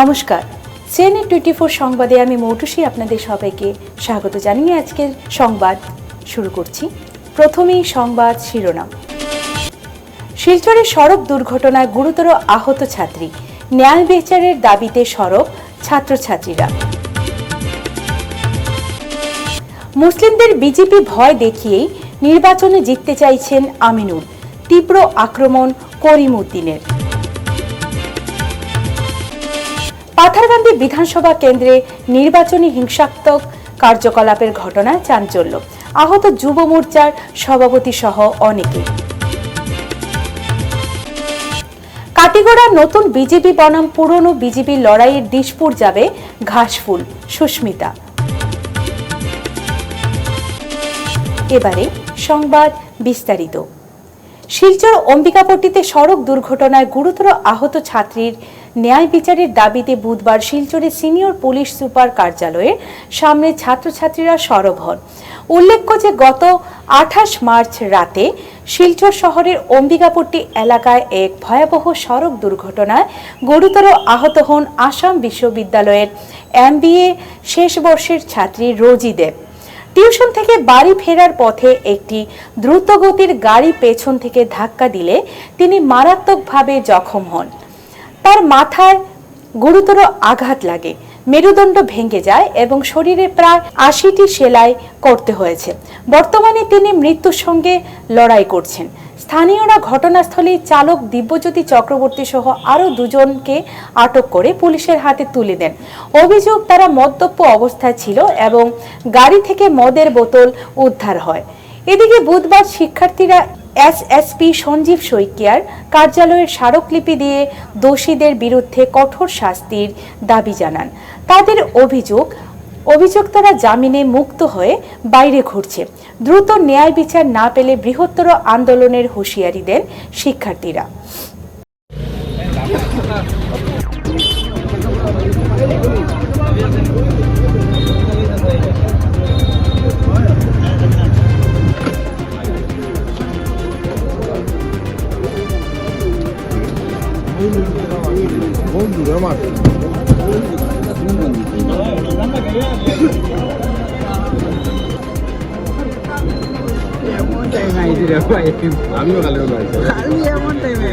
নমস্কার, CNN 24 সংবাদে আমি মৌটুসী আপনাদের সবাইকে স্বাগত জানিয়ে আজকের সংবাদ শুরু করছি। প্রথমেই সংবাদ শিরোনাম। শিলচরে সড়ক দুর্ঘটনায় গুরুতর আহত ছাত্রী, ন্যায় বিচারের দাবিতে সরব ছাত্রছাত্রীরা। মুসলিমদের বিজেপি ভয় দেখিয়েই নির্বাচনে জিততে চাইছেন আমিনুল, তীব্র আক্রমণ করিমউদ্দিনের। পাথারকান্দি বিধানসভা কেন্দ্রে নির্বাচনী হিংসাত্মক কার্যকলাপের ঘটনায় চাঞ্চল্য, আহত যুব মোর্চার সভাপতি সহ অনেকে। কাটিগড়ার নতুন বিজেপি বনাম পুরনো বিজেপি লড়াইয়ের দিশপুর যাবে ঘাসফুল, সুস্মিতা। এবারে সংবাদ বিস্তারিত। শিলচর অম্বিকাপট্টিতে সড়ক দুর্ঘটনায় গুরুতর আহত ছাত্রীর ন্যায় বিচারের দাবিতে বুধবার শিলচরের সিনিয়র পুলিশ সুপার কার্যালয়ের সামনে ছাত্রছাত্রীরা সরব হন। উল্লেখ্য যে গত 28 মার্চ রাতে শিলচর শহরের অম্বিকাপট্টি এলাকায় এক ভয়াবহ সড়ক দুর্ঘটনায় গুরুতর আহত হন আসাম বিশ্ববিদ্যালয়ের MBA শেষ বর্ষের ছাত্রী রোজি দেব। টিউশন থেকে বাড়ি ফেরার পথে একটি দ্রুতগতির গাড়ি পেছন থেকে ধাক্কা দিলে তিনি মারাত্মকভাবে জখম হন। তার মাথায় গুরুতর আঘাত লাগে, মেরুদণ্ড ভেঙে যায় এবং শরীরে প্রায় 80টি সেলাই করতে হয়েছে। বর্তমানে তিনি মৃত্যুর সঙ্গে লড়াই করছেন। স্থানীয়রা ঘটনাস্থলে চালক দিব্যজ্যোতি চক্রবর্তী সহ আরও দুজনকে আটক করে পুলিশের হাতে তুলে দেন। অভিযোগ তারা মদ্যপ অবস্থায় ছিল এবং গাড়ি থেকে মদের বোতল উদ্ধার হয়। এদিকে বুধবার শিক্ষার্থীরা SSP সঞ্জীব শইকিয়ার কার্যালয়ের স্মারকলিপি দিয়ে দোষীদের বিরুদ্ধে কঠোর শাস্তির দাবি জানান। তাদের অভিযুক্তরা জামিনে মুক্ত হয়ে বাইরে ঘুরছে। দ্রুত ন্যায় বিচার না পেলে বৃহত্তর আন্দোলনের হুঁশিয়ারি দেন শিক্ষার্থীরা। আমিও কালে এমন টাইমে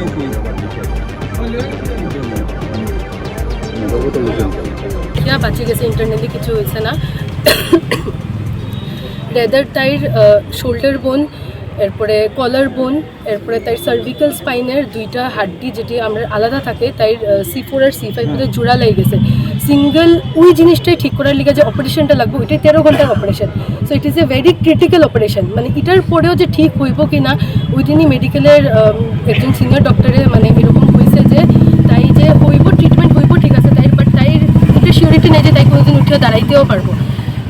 বাঁচে গেছে, ইন্টারনেটে কিছু হয়েছে না। রেদার তাইর শোল্ডার বোন, এরপরে কলার বোন, এরপরে তাই সার্ভিক্যাল স্পাইনের দুইটা হাড্ডি যেটি আমরা আলাদা থাকে তাই C4 আর C5 জোড়া লেগে গেছে। সিঙ্গেল ওই জিনিসটাই ঠিক করার লিগে যে অপারেশনটা লাগবে ওইটাই 13 ঘন্টার operation. So it is a very critical operation. মানে এটার পরেও যে ঠিক হইব কি না ওই দিনই মেডিকেলের একজন সিনিয়র ডক্টরে মানে এরকম হয়েছে যে তাই যে হইব, ট্রিটমেন্ট হইব, ঠিক আছে তাই, বাট তাই এটা সিওরিটি নেই যে তাই কোনোদিন উঠে দাঁড়াইতেও পারবো।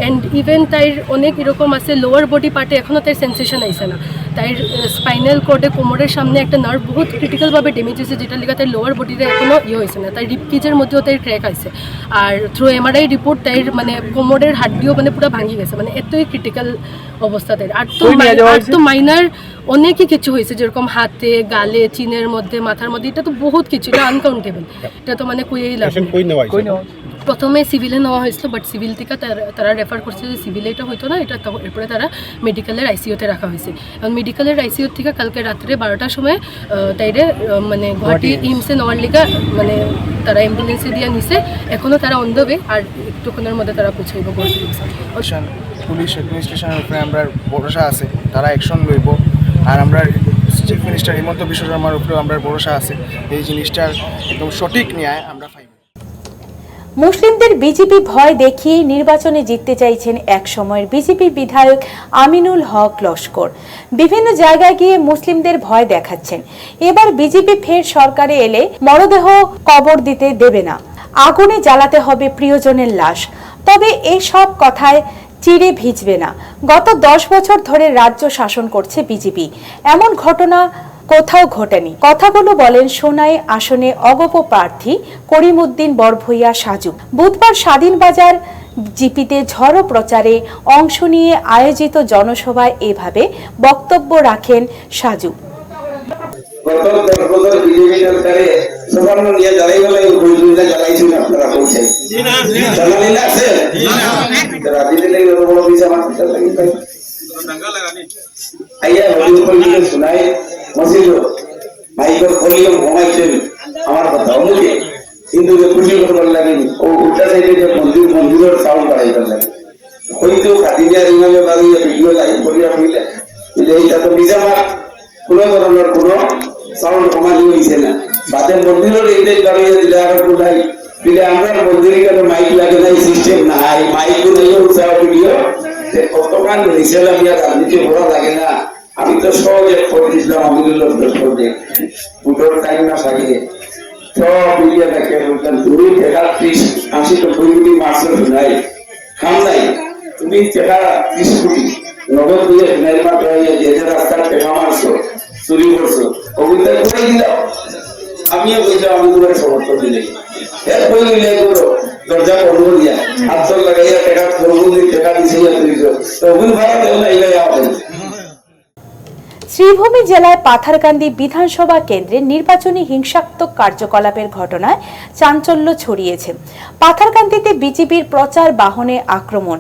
অ্যান্ড ইভেন তাই অনেক এরকম আছে লোয়ার বডি পার্টে এখনও তাই সেন্সেশন আইসে না। তাই স্পাইনাল কর্ডে কোমরের সামনে একটা নার্ভ বহুত ক্রিটিক্যালভাবে ড্যামেজ হয়েছে, যেটা লিগে তাই লোয়ার বডিতে এখনও হয়েছে না। তাই রিপকিজের মধ্যেও তাই ক্র্যাক আছে। আর থ্রু MRI রিপোর্ট তাই মানে কোমরের হাড্ডিও মানে পুরো ভাঙি গেছে, মানে এতই ক্রিটিক্যাল অবস্থা তাই। আর তো মাইনার অনেকই কিছু হয়েছে, যেরকম হাতে, গালে, চিনের মধ্যে, মাথার মধ্যে, এটা তো বহুত কিছু, এটা আনকাউন্টেবল। এটা তো মানে কইই লাগে। প্রথমে সিভিলে নেওয়া হয়েছিল, বাট সিভিল থেকে তারা রেফার করছে যে সিভিলে এটা হইতো না, এটা এরপরে তারা মেডিকেলের ICUতে রাখা হয়েছে। এবং মেডিকেলের ICU থেকে কালকে রাত্রে 12টার সময় তাইরে মানে গুয়াহাটি এইমসে নেওয়ার লিগা মানে তারা অ্যাম্বুলেন্সে দিয়ে নিছে। এখনও তারা অন দ্য ওয়ে, আর একটুক্ষণের মধ্যে তারা পৌঁছাইব গুয়াহাটি এইমসে। পুলিশ অ্যাডমিনিস্ট্রেশনের উপরে আমরা ভরসা আছে, তারা অ্যাকশন লইব। আর আমরা চিফ মিনিস্টার হিমন্ত বিশ্ব শর্মার উপরেও আমরা ভরসা আছে, এই জিনিসটার একদম সঠিক ন্যায় আমরা পাইব। মুসলিমদের বিজেপি ভয় দেখিয়ে নির্বাচনে জিততে চাইছেন এক সময়ের বিজেপি বিধায়ক আমিনুল হক লস্কর। বিভিন্ন জায়গায় গিয়ে মুসলিমদের ভয় দেখাচ্ছেন। এবার বিজেপি ফের সরকারে এলে মরদেহ কবর দিতে দেবে না, আগুনে জ্বালাতে হবে প্রিয়জনের লাশ। তবে এই সব কথায় চিড়ে ভিজবে না। গত 10 বছর ধরে রাজ্য শাসন করছে বিজেপি, এমন ঘটনা কোথাও ঘটেনি। কথাগুলো বলেন সোনাই আসনে অগপ প্রার্থী করিমউদ্দিন বরভূঁইয়া সাজু। বুধবার স্বাধীনবাজার জিপিতে ঝড়ো প্রচারে অংশ নিয়ে আয়োজিত জনসভায় এভাবে বক্তব্য রাখেন সাজু। গত 10 বছর বিজেপি সরকারে সবার নিয়ে জ্বালাই গেলে বইগুলো জ্বালাইছেন আপনারা বলছেন জ্বালানি না আছে রাজনীতি থেকে বড় বিষয় আমার আইয়া হলিউড বইগুলো শোনায় মসজিদ মাইকের ভলিউম কমাইছেন আমার কথা অমুকে কিন্তু খুশি করবার লাগে ও উল্টা সাইডে যে মন্দিরের সাউন্ড বাড়াইবার লাগে হয়তো কাটিনিয়ার ইমামে বাড়িয়ে ভিডিও লাইভ করিয়া হইলে এইটা তো নিজামাত কোনো ধরনের কোনো সাউন্ড কমানো হয়েছে না বাদের মন্দিরের এইটাই বাড়িয়ে দিলে আর কোথায় দিলে আমরা মন্দিরে কেন মাইক লাগে না সিস্টেম নাই মাইক নেই উৎসাহ ভিডিও কতক্ষণ নিচে লাগিয়া রাজনীতি করা লাগে না আমি তো সহজে করে দিয়েছিলাম আমিরুল্লাহ প্রজেক্ট পুজোর টাইম না থাকে সব মিডিয়া দেখে বলতেন 2 টাকা 30-80 কোটি মাসে শোনাই খাম নাই তুমি টাকা 30 কোটি নগদ দিয়ে শোনাই মা যে রাস্তার টাকা মারছো চুরি করছো ওগুলো করে দিলাম আমিও বলছিলাম আমি তোমার সমর্থন দিলে এর বই মিলে করো দরজা বন্ধ দিয়া হাত লাগাইয়া টাকা করবো টাকা দিছে তো ওগুলো ভাড়া দেও না এলাই আমাদের শ্রীভূমি জেলায় পাথারকান্দি বিধানসভা কেন্দ্রে নির্বাচনী হিংসাত্মক কার্যকলাপের ঘটনায় চাঞ্চল্য ছড়িয়েছে। পাথারকান্দিতে বিজেপির প্রচার বাহনে আক্রমণ।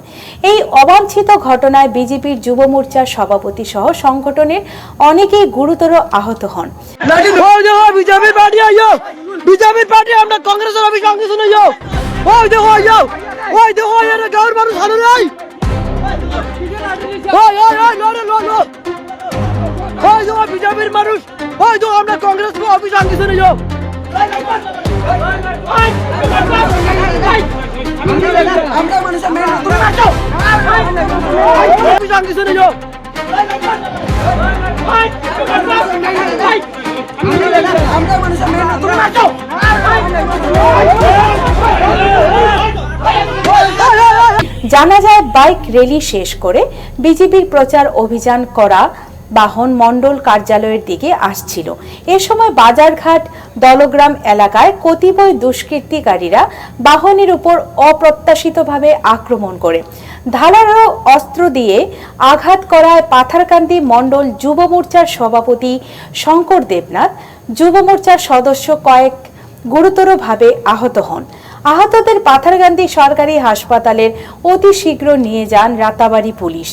এই অবাঞ্ছিত ঘটনায় বিজেপির যুব মোর্চার সভাপতি সহ সংগঠনের অনেকেই গুরুতর আহত হন। বিজেপির পার্টি আমরা কংগ্রেসের অফিস সঙ্গে শুনে যাও ওই দেখো যাও ওই দেখো এরা গাঁর মানুষ ভালো নাই ওই ওই ওই লো লো লো ওই দেখো বিজেপির মানুষ ওই দেখো আমরা কংগ্রেস অফিস সঙ্গে শুনে যাও আমরা মানুষের মেয়ে তুমি নাচো অফিস সঙ্গে শুনে যাও আমরা মানুষের মেয়ে তুমি নাচো জানা যায় বাইক র্যালি শেষ করে বিজেপির প্রচার অভিযান করা বাহন মণ্ডল কার্যালয়ের দিকে আসছিল। এ সময় বাজারঘাট দলগ্রাম এলাকায় কতিপয় দুষ্কৃতিকারীরা বাহনের উপর অপ্রত্যাশিতভাবে আক্রমণ করে ধারালো অস্ত্র দিয়ে আঘাত করায় পাথারকান্দি মণ্ডল যুব মোর্চার সভাপতি শঙ্কর দেবনাথ, যুব মোর্চার সদস্য কয়েক গুরুতরভাবে আহত হন। আহতদের পাথারকান্দি সরকারি হাসপাতালের অতি শীঘ্র নিয়ে যান রাতাবাড়ি পুলিশ।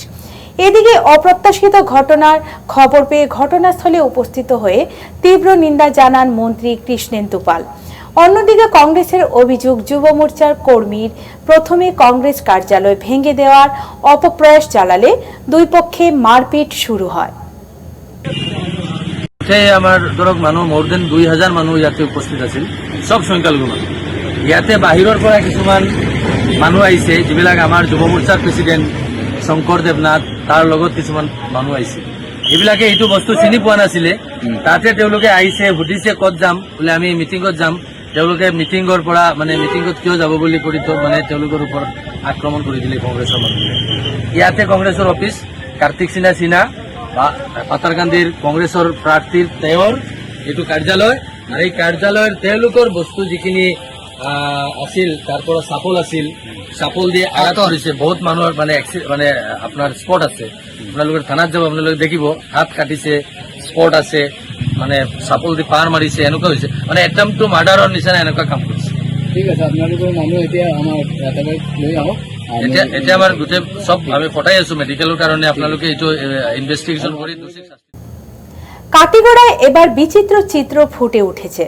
এদিকে অপ্রত্যাশিত ঘটনার খবর পেয়ে ঘটনাস্থলে উপস্থিত হয়ে তীব্র নিন্দা জানান মন্ত্রী কৃষ্ণেন্দু পাল। অন্যদিকে কংগ্রেসের অভিযোগ, যুব মোর্চার কর্মীর প্রথমে কংগ্রেস কার্যালয় ভেঙে দেওয়ার অপপ্রয়াস চালালে দুই পক্ষে মারপিট শুরু হয়। আমাৰ ধৰক মানুহ মোৰ দেন 2000 মানুহ ইয়াতে উপস্থিত আছিল, সব সংখ্যালঘু মানুহ। ইয়াতে বাহিৰৰ পৰা কিছুমান মানুহ আহিছে, যিবিলাক আমাৰ যুৱ মোৰ্চাৰ প্ৰেচিডেণ্ট শংকৰ দেৱনাথ তাৰ লগত কিছুমান মানুহ আহিছে। এইবিলাকে এইটো বস্তু চিনি পোৱা নাছিলে। তাতে তেওঁলোকে আহিছে, সুধিছে ক'ত যাম, বোলে আমি মিটিঙত যাম। তেওঁলোকে মিটিঙৰ পৰা মিটিঙত কিয় যাব বুলি কৰি তেওঁলোকৰ ওপৰত আক্ৰমণ কৰি দিলে কংগ্ৰেছৰ মানুহে। ইয়াতে কংগ্ৰেছৰ অফিচ কাৰ্তিক সিনহা পাথাৰকান্দিৰ কংগ্ৰেছৰ প্ৰাৰ্থীৰ তেওঁৰ এইটো কাৰ্যালয়, আৰু এই কাৰ্যালয়ৰ তেওঁলোকৰ বস্তু যিখিনি আছিল, তাৰ পৰা চাপল আছিল, চাপল দিয়ে আঘাত কৰিছে। বহুত মানুহৰ আপোনাৰ স্পট আছে, আপোনালোকে থানাত যাব আপোনালোকে দেখিব, হাত কাটিছে, স্পট আছে, চাপল দি পাৰ মাৰিছে, এনেকুৱা হৈছে, এটেম্প টু মাৰ্ডাৰৰ নিচিনা এনেকুৱা কাম কৰিছে। ঠিক আছে, আপোনালোকৰ মানুহ এতিয়া আমাৰ লৈ আহক। এতিয়া আমাৰ গোটেই সব আমি পঠাই আছো মেডিকেলৰ কাৰণে। আপোনালোকে এইটো ইনভেস্টিগেশন কৰি কাটিগড়ায় এবার বিচিত্র চিত্র ফুটে উঠেছে।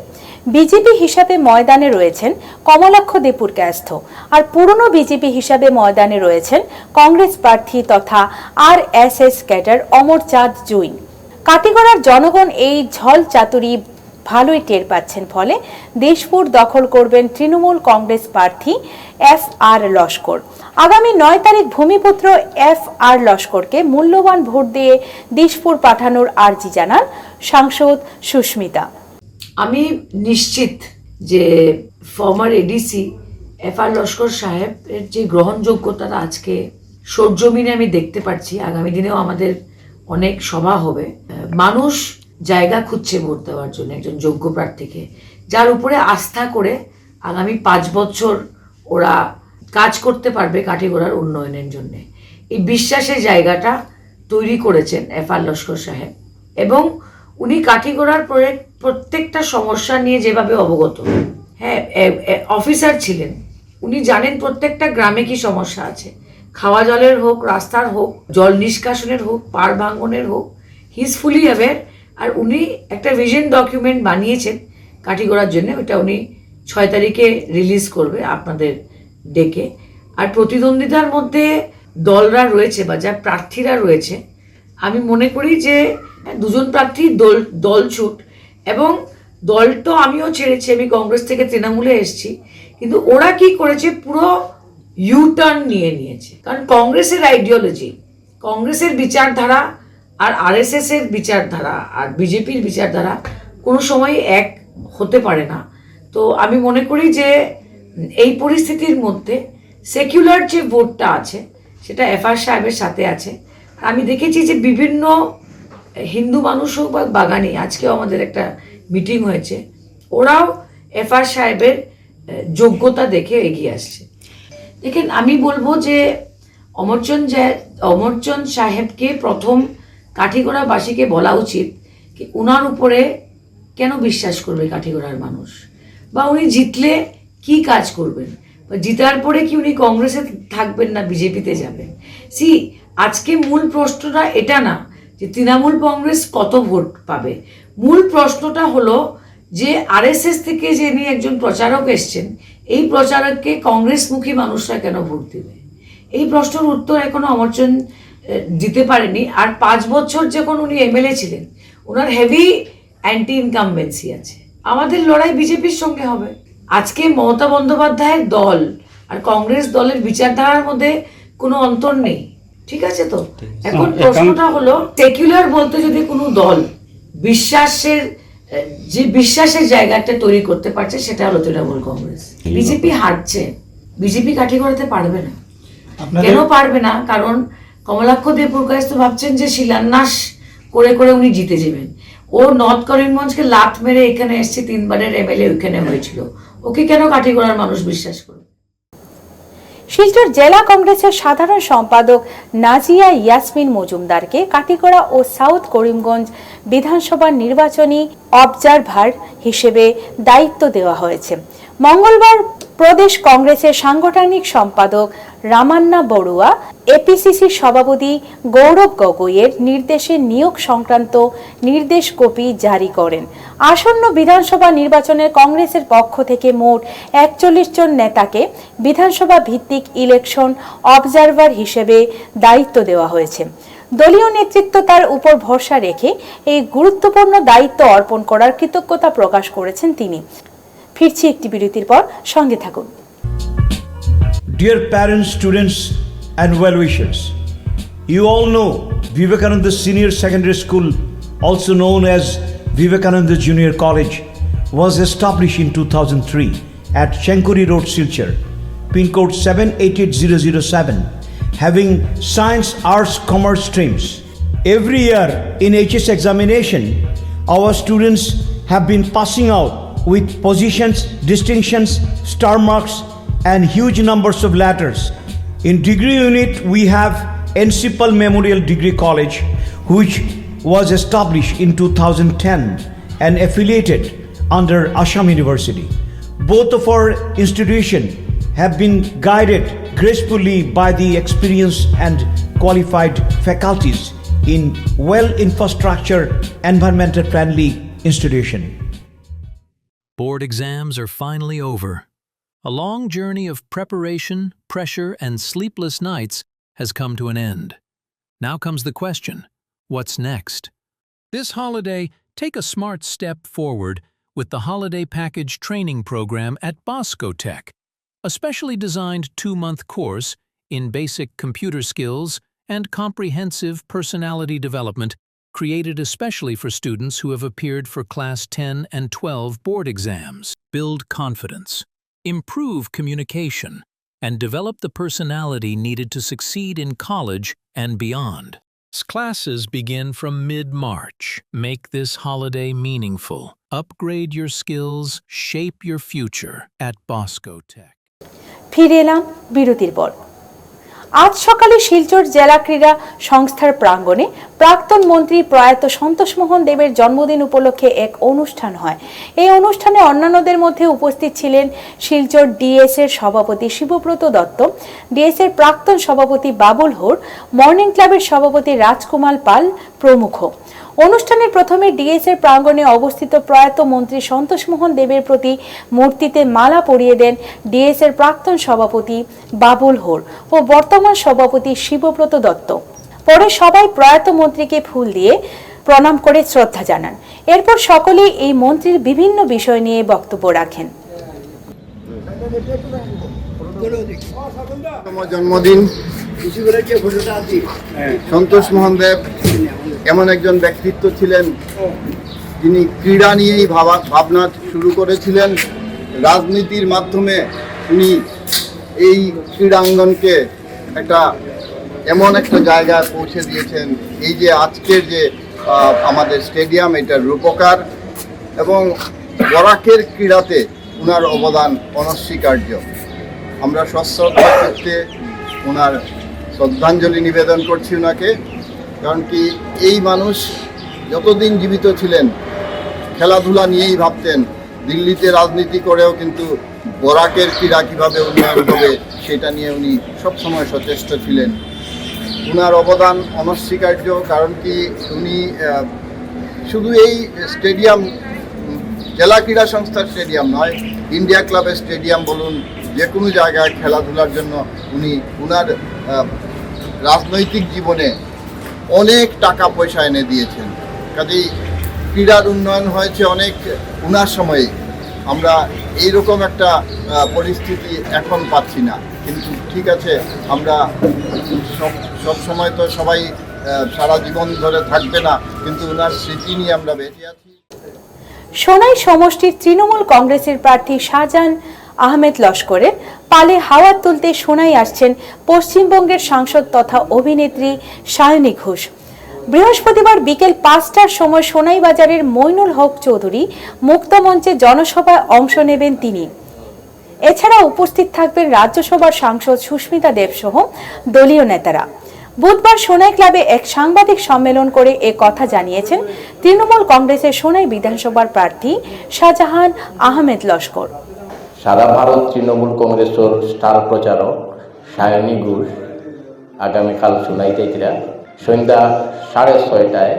বিজেপি হিসাবে ময়দানে রয়েছেন কমলাক্ষ দেপুরকায়স্থ, আর পুরনো বিজেপি হিসাবে ময়দানে রয়েছেন কংগ্রেস প্রার্থী তথা আরএসএস ক্যাডার অমর চাঁদ জুইন। কাটিগড়ার জনগণ এই ঝল চাতুরি ভালোই টের পাচ্ছেন, ফলে দেশপুর দখল করবেন তৃণমূল কংগ্রেস প্রার্থী এফ.আর. লস্কর। আগামী 9 তারিখ ভূমিপুত্র এফ.আর. লস্করকে মূল্যবান ভোট দিয়ে দিশপুর পাঠানোর আর্জি জানান সাংসদ সুস্মিতা। আমি নিশ্চিত যে ফর্মার এডিসি এফ.আর. লস্কর সাহেবের যে গ্রহণযোগ্যতাটা আজকে সরজমিনে আমি দেখতে পাচ্ছি, আগামী দিনেও আমাদের অনেক সভা হবে। মানুষ জায়গা খুঁজছে ভোট দেওয়ার জন্য একজন যোগ্য প্রার্থীকে, যার উপরে আস্থা করে আগামী 5 বছর ওরা কাজ করতে পারবে কাটিগড়ার উন্নয়নের জন্য। এই বিশ্বাসের জায়গাটা তৈরি করেছেন এফ.আর. লস্কর সাহেব, এবং উনি কাঠিগোড়ার প্রত্যেকটা সমস্যা নিয়ে যেভাবে অবগত, হ্যাঁ, অফিসার ছিলেন, উনি জানেন প্রত্যেকটা গ্রামে কি সমস্যা আছে, খাওয়া জলের হোক, রাস্তার হোক, জল নিষ্কাশনের হোক, পাড় ভাঙনের হোক, হি ইজ ফুলি অ্যাওয়্যার। আর উনি একটা ভিশন ডকুমেন্ট বানিয়েছেন কাঠিগোড়ার জন্য, ওটা উনি 6 তারিখে রিলিজ করবে আপনাদের ডেকে। আর প্রতিদ্বন্দ্বিতার মধ্যে দলরা রয়েছে বা যা প্রার্থীরা রয়েছে, আমি মনে করি যে 2জন প্রার্থী দলছুট, এবং দল তো আমিও ছেড়েছি, আমি কংগ্রেস থেকে তৃণমূলে এসেছি, কিন্তু ওরা কি করেছে, পুরো ইউটার্ন নিয়েছে। কারণ কংগ্রেসের আইডিওলজি, কংগ্রেসের বিচারধারা আর আরএসএস এর বিচারধারা আর বিজেপির বিচারধারা কোনো সময় এক হতে পারে না। তো আমি মনে করি যে এই পরিস্থিতির মধ্যে সেকুলার যে ভোটটা আছে সেটা এফআর সাহেবের সাথে আছে। আমি দেখেছি যে বিভিন্ন হিন্দু মানুষ হোক বা বাগানি, আজকেও আমাদের একটা মিটিং হয়েছে, ওরাও এফআর সাহেবের যোগ্যতা দেখে এগিয়ে আসছে। দেখেন, আমি বলবো যে অমরচন্দ সাহেবকে প্রথম কাঠিগোড়াবাসীকে বলা উচিত কি উনার উপরে কেন বিশ্বাস করবে কাঠিগোড়ার মানুষ, বা উনি জিতলে কি কাজ করবেন, বা জিতার পরে কি উনি কংগ্রেসে থাকবেন না বিজেপিতে যাবেন। আজকে মূল প্রশ্নটা এটা না যে তৃণমূল কংগ্রেস কত ভোট পাবে, মূল প্রশ্নটা হলো যে আরএসএস থেকে যে নিয়ে একজন প্রচারক এসছেন, এই প্রচারককে কংগ্রেসমুখী মানুষরা কেন ভোট দেবে, এই প্রশ্নের উত্তর এখনো অমরচন্দ দিতে পারেনি। আর 5 বছর যখন উনি এমএলএ ছিলেন, ওনার হেভি অ্যান্টি ইনকামবেন্সি আছে। আমাদের লড়াই বিজেপির সঙ্গে হবে। আজকে মমতা বন্দ্যোপাধ্যায়ের দল আর কংগ্রেস দলের বিচারধারার মধ্যে কোনো অন্তর নেই, ঠিক আছে? তো এখন প্রশ্নটা হলো, সেকুলার বলতে যদি কোনো দল বিশ্বাসের জায়গাটা তৈরি করতে পারছে, সেটা হলো তৃণমূল কংগ্রেস। বিজেপি হারছে, বিজেপি কাঠি করতে পারবে না। কেন পারবে না? কারণ কমলাক্ষ দেবপুরকাশ তো ভাবছেন যে শিলান্যাস করে করে উনি জিতে যাবেন। ও নর্থ করিমগঞ্জকে লাত মেরে এখানে এসছে, 3 বারের এমএলএ ওইখানে হয়েছিল, ওকে কেন কাঠিগোড়ার মানুষ বিশ্বাস করবে? শিলচর জেলা কংগ্রেসের সাধারণ সম্পাদক নাজিয়া ইয়াসমিন মজুমদারকে কাটিগড়া ও সাউথ করিমগঞ্জ বিধানসভার নির্বাচনী অবজারভার হিসেবে দায়িত্ব দেওয়া হয়েছে। মঙ্গলবার প্রদেশ কংগ্রেসের সাংগঠনিক সম্পাদক রামান্না বড়ুয়া এপিসিসি সভাপতি গৌরব গগৈয়ের নির্দেশে নিয়োগ সংক্রান্ত নির্দেশ কপি জারি করেন। আসন্ন বিধানসভা নির্বাচনে কংগ্রেসের পক্ষ থেকে মোট 41 জন নেতাকে বিধানসভা ভিত্তিক ইলেকশন অবজারভার হিসেবে দায়িত্ব দেওয়া হয়েছে। দলীয় নেতৃত্ব তার উপর ভরসা রেখে এই গুরুত্বপূর্ণ দায়িত্ব অর্পণ করার কৃতজ্ঞতা প্রকাশ করেছেন তিনি। ফিরছি একটি বিরতির পর, সঙ্গে থাকুন। Dear parents, students and well-wishers, you all know Vivekananda Senior Secondary School, also known as Vivekananda Junior College, was established in 2003 at Chenkuri Road, Silchar, pin code 788007, having science, arts, commerce streams. Every year in HS examination, our students have been passing out with positions, distinctions, star marks, and huge numbers of letters. In degree unit, we have Encipal Memorial Degree College, which was established in 2010 and affiliated under Assam University. Both of our institutions have been guided gracefully by the experienced and qualified faculties in well-infrastructure, environmental-friendly institution. Board exams are finally over. A long journey of preparation, pressure, and sleepless nights has come to an end. Now comes the question, what's next? This holiday, take a smart step forward with the Holiday Package Training Program at Bosco Tech, a specially designed 2-month course in basic computer skills and comprehensive personality development created especially for students who have appeared for Class 10 and 12 board exams. Build confidence, improve communication, and develop the personality needed to succeed in college and beyond. Classes begin from mid-March. Make this holiday meaningful. Upgrade your skills, shape your future at Bosco Tech. ফিরে এলাম বিরতির পর। আজ সকালে শিলচর জেলা ক্রীড়া সংস্থার প্রাঙ্গণে প্রাক্তন মন্ত্রী প্রয়াত সন্তোষমোহন দেবের জন্মদিন উপলক্ষে এক অনুষ্ঠান হয়। এই অনুষ্ঠানে অন্যান্যদের মধ্যে উপস্থিত ছিলেন শিলচর ডিএস এর সভাপতি শিবব্রত দত্ত, ডিএস এর প্রাক্তন সভাপতি বাবুল হোর, মর্নিং ক্লাবের সভাপতি রাজকুমার পাল প্রমুখ। অনুষ্ঠানের প্রথমে ডিএস এর প্রাঙ্গণে অবস্থিত প্রয়াত মন্ত্রী সন্তোষমোহন দেবের প্রতি মূর্তিতে মালা পরিয়ে দেন ডিএস এর প্রাক্তন সভাপতি বাবুল হোর ও বর্তমান সভাপতি শিবব্রত দত্ত। পরে সবাই প্রয়াত মন্ত্রীকে ফুল দিয়ে প্রণাম করে শ্রদ্ধা জানান। এরপর সকলেই এই মন্ত্রীর বিভিন্ন বিষয় নিয়ে বক্তব্য রাখেন। জন্মদিন সন্তোষ মোহন দেব এমন একজন ব্যক্তিত্ব ছিলেন যিনি ক্রীড়া নিয়েই ভাবনা শুরু করেছিলেন। রাজনীতির মাধ্যমে উনি এই ক্রীড়াঙ্গনকে এমন একটা জায়গায় পৌঁছে দিয়েছেন। এই যে আজকের যে আমাদের স্টেডিয়াম, এটার রূপকার এবং বরাকের ক্রীড়াতে ওনার অবদান অনস্বীকার্য। আমরা সশ্রদ্ধা চিত্তে ওনার শ্রদ্ধাঞ্জলি নিবেদন করছি ওনাকে। কারণ কি, এই মানুষ যতদিন জীবিত ছিলেন খেলাধুলা নিয়েই ভাবতেন। দিল্লিতে রাজনীতি করেও কিন্তু বরাকের ক্রীড়া কীভাবে উন্নয়ন হবে সেটা নিয়ে উনি সবসময় সচেষ্ট ছিলেন। ওনার অবদান অনস্বীকার্য। কারণ কি, উনি শুধু এই স্টেডিয়াম, জেলা ক্রীড়া সংস্থার স্টেডিয়াম নয়, ইন্ডিয়া ক্লাবের স্টেডিয়াম বলুন, যে কোনো জায়গায় খেলাধুলার জন্য উনি ওনার রাজনৈতিক জীবনে অনেক টাকা পয়সা এনে দিয়েছেন। কাজেই ক্রীড়ার উন্নয়ন হয়েছে অনেক ওনার সময়ে। আমরা এইরকম একটা পরিস্থিতি এখন পাচ্ছি না, কিন্তু ঠিক আছে, আমরা সব সময় তো সবাই সারা জীবন ধরে থাকবে না, কিন্তু ওনার স্মৃতি নিয়ে আমরা বেঁচে আছি। সোনাই সমষ্টির তৃণমূল কংগ্রেসের প্রার্থী শাহজাহান আহমেদ লস্করের পালে হাওয়া তুলতে সোনাই আসছেন পশ্চিমবঙ্গের সাংসদ তথা অভিনেত্রী সায়নী ঘোষ। বৃহস্পতিবার বিকেল 5টার সময় সোনাই বাজারের মইনুল হক চৌধুরী মুক্তমঞ্চে জনসভায় অংশ নেবেন তিনি। এছাড়া উপস্থিত থাকবেন রাজ্যসভার সাংসদ সুস্মিতা দেব সহ দলীয় নেতারা। বুধবার সোনাই ক্লাবে এক সাংবাদিক সম্মেলন করে এ কথা জানিয়েছেন তৃণমূল কংগ্রেসের সোনাই বিধানসভার প্রার্থী শাহজাহান আহমেদ লস্কর। সারা ভারত তৃণমূল কংগ্রেসের স্টার প্রচারক সায়নী ঘোষ আগামীকাল সোনাই যাইতরা সন্ধ্যা 6:30টায়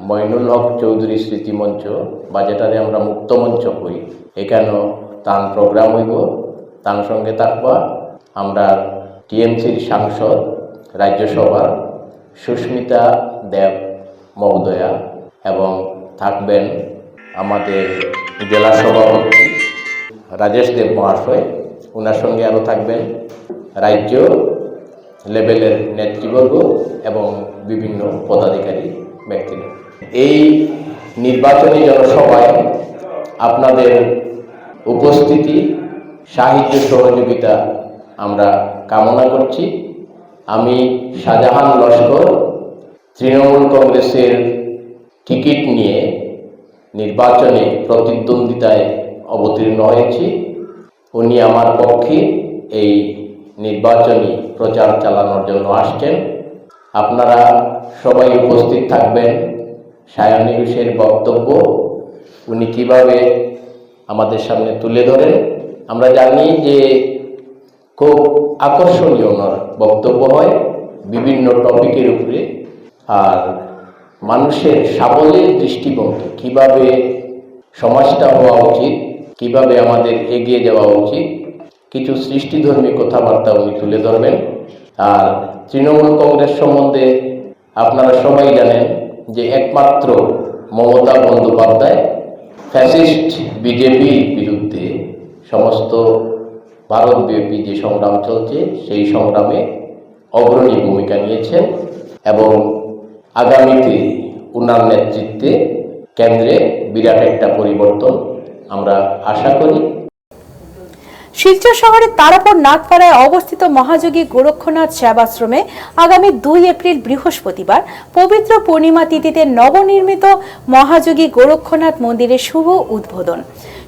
মইনুল হক চৌধুরী স্মৃতিমঞ্চ বাজেটারে আমরা মুক্তমঞ্চ হই। এখানেও তার প্রোগ্রাম হইব। তার সঙ্গে থাকবা আমরা টিএমসির সাংসদ রাজ্যসভার সুস্মিতা দেব মহোদয়া এবং থাকবেন আমাদের জেলা সভাপতি রাজেশ দেব মহাশয়। ওনার সঙ্গে আরও থাকবেন রাজ্য লেভেলের নেতৃবর্গ এবং বিভিন্ন পদাধিকারী ব্যক্তিরা। এই নির্বাচনী জনসভায় আপনাদের উপস্থিতি, সাহায্য, সহযোগিতা আমরা কামনা করছি। আমি শাহজাহান লস্কর তৃণমূল কংগ্রেসের টিকিট নিয়ে নির্বাচনে প্রতিদ্বন্দ্বিতায় অবতীর্ণ হয়েছি। উনি আমার পক্ষে এই নির্বাচনী প্রচার চালানোর জন্য আসছেন। আপনারা সবাই উপস্থিত থাকবেন। সায়নী ঘোষের বক্তব্য উনি কিভাবে আমাদের সামনে তুলে ধরেন আমরা জানি যে খুব আকর্ষণীয় ওনার বক্তব্য হয় বিভিন্ন টপিকের উপরে। আর মানুষের সাবলীল দৃষ্টিভঙ্গি, কিভাবে সমাজটা হওয়া উচিত, কিভাবে আমাদের এগিয়ে যাওয়া উচিত, কিছু সৃষ্টিধর্মী কথাবার্তা উনি তুলে ধরবেন। আর তৃণমূল কংগ্রেস সম্বন্ধে আপনারা সবাই জানেন যে একমাত্র মমতা বন্দ্যোপাধ্যায় ফ্যাসিস্ট বিজেপির বিরুদ্ধে সমস্ত ভারতব্যাপী যে সংগ্রাম চলছে সেই সংগ্রামে অগ্রণী ভূমিকা নিয়েছেন এবং আগামীতে উনার নেতৃত্বে কেন্দ্রে বিরাট একটা পরিবর্তন আমরা আশা করি। শিলচর শহরের তারাপুর নাগপাড়ায় অবস্থিত মহাযোগী গোরক্ষনাথ সেবাশ্রমে আগামী 2 এপ্রিল বৃহস্পতিবার পবিত্র পূর্ণিমা তিথিতে নবনির্মিত মহাযোগী গোরক্ষনাথ মন্দিরের শুভ উদ্বোধন,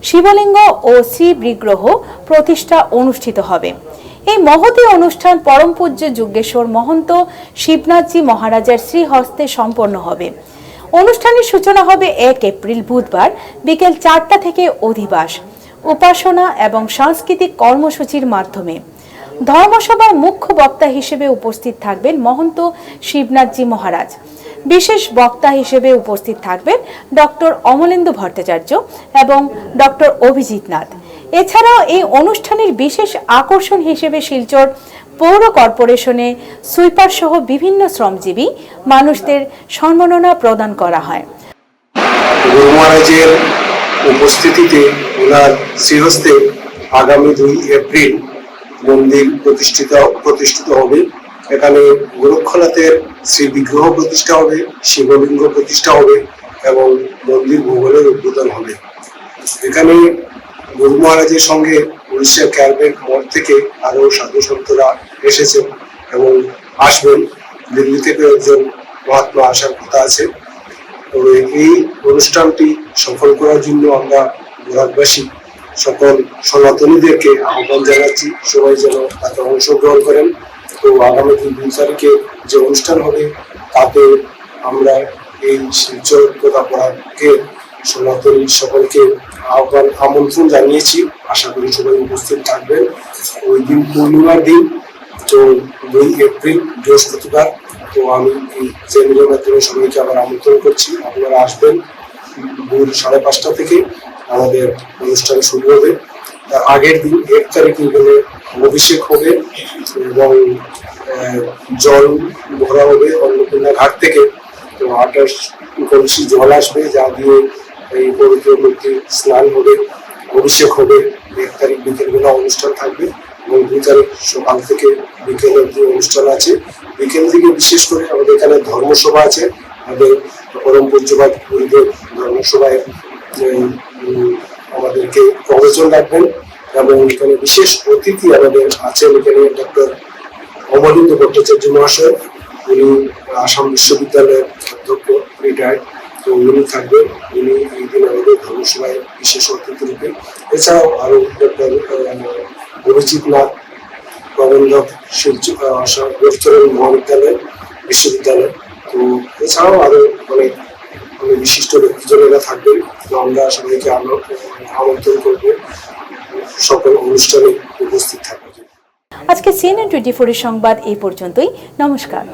শিবলিঙ্গ ও শ্রী বিগ্রহ প্রতিষ্ঠা অনুষ্ঠিত হবে। এই মহতী অনুষ্ঠান পরম পূজ্য যুগেশ্বর মহন্ত শিবনাথজি মহারাজার শ্রীহস্তে সম্পন্ন হবে। অনুষ্ঠানের সূচনা হবে 1 এপ্রিল বুধবার বিকেল 4টা থেকে অধিবাস, উপাসনা এবং সাংস্কৃতিক কর্মসূচির মাধ্যমে। ধর্মসভার মুখ্য বক্তা হিসেবে উপস্থিত থাকবেন মহন্ত শিবনাথজি মহারাজ। বিশেষ বক্তা হিসেবে উপস্থিত থাকবেন ডক্টর অমলেন্দু ভট্টাচার্য এবং ডক্টর অভিজিৎ নাথ। এছাড়াও এই অনুষ্ঠানের বিশেষ আকর্ষণ হিসেবে শিলচর পৌর কর্পোরেশনে সুইপার সহ বিভিন্ন শ্রমজীবী মানুষদের সম্মাননা প্রদান করা হয়। গুরু মহারাজের উপস্থিতিতে ওনার শ্রীহস্তে আগামী 2 এপ্রিল মন্দির প্রতিষ্ঠিত হবে। এখানে গোরক্ষনাথের শ্রী বিগ্রহ প্রতিষ্ঠা হবে, শিবলিঙ্গ প্রতিষ্ঠা হবে এবং মন্দির ভূগোলের উদ্বোধন হবে। এখানে গুরু মহারাজের সঙ্গে উড়িষ্যা ক্যারবেট মঠ থেকে আরো সাধু সন্তরা এসেছেন এবং আসবেন। দিল্লি থেকে একজন মহাত্মা আসার কথা আছে। তবে এই অনুষ্ঠানটি সফল করার জন্য আমরা গোরখবাসী সকল সনাতনীদেরকে আহ্বান জানাচ্ছি, সবাই যেন তাতে অংশগ্রহণ করেন। তো আগামী 2 তারিখে যে অনুষ্ঠান হবে তাতে আমরা এই শিলচর প্রতাপড়াকে সনাতনী সকলকে আমন্ত্রণ জানিয়েছি। আশা করি সবাই উপস্থিত থাকবেন। ওই দিন পূর্ণিমার দিন, তো 2 এপ্রিল বৃহস্পতিবার। তো আমি এই চ্যানেলের মাধ্যমে সবাইকে আবার আমন্ত্রণ করছি, আপনারা আসবেন। ভোর 5:30 থেকে আমাদের অনুষ্ঠান শুরু হবে। তার আগের দিন 1 তারিখে এখানে অভিষেক হবে এবং জল ভরা হবে অন্নপূর্ণা ঘাট থেকে। তো 28 কলসি জল আসবে, যা দিয়ে এই পবিত্র মূর্তি স্নান হবে, অভিষেক হবে। 1 তারিখ বিকেলবেলা অনুষ্ঠান থাকবে এবং 2 তারিখ সকাল থেকে বিকেল অবধি অনুষ্ঠান আছে। বিকেল দিকে বিশেষ করে আমাদের এখানে ধর্মসভা আছে। আমাদের পরম পূজ্যপাদ গুরুদেব ধর্মসভায় আমাদেরকে প্রবচন রাখবেন এবং এখানে বিশেষ অতিথি আমাদের আছেন এখানে ডক্টর অমলেন্দু ভট্টাচার্য মহাশয়। উনি আসাম বিশ্ববিদ্যালয়ের অধ্যক্ষ, রিটায়ার্ড। তো উনি থাকবেন, উনি এই দিন আমাদের ধর্মসভায় বিশেষ অতিথি রূপে। এছাড়াও আরো ডক্টর অভিজিৎ নাথ, প্রবন্ধক শিলচর মহাবিদ্যালয় বিশ্ববিদ্যালয়। তো এছাড়াও আরো অনেক বিশিষ্ট ব্যক্তিজনেরা থাকবেন। তো আমরা সবাইকে আমন্ত্রণ করবো সকল অনুষ্ঠানে উপস্থিত থাকবে। আজকে CNN24 এর সংবাদ এই পর্যন্তই। নমস্কার।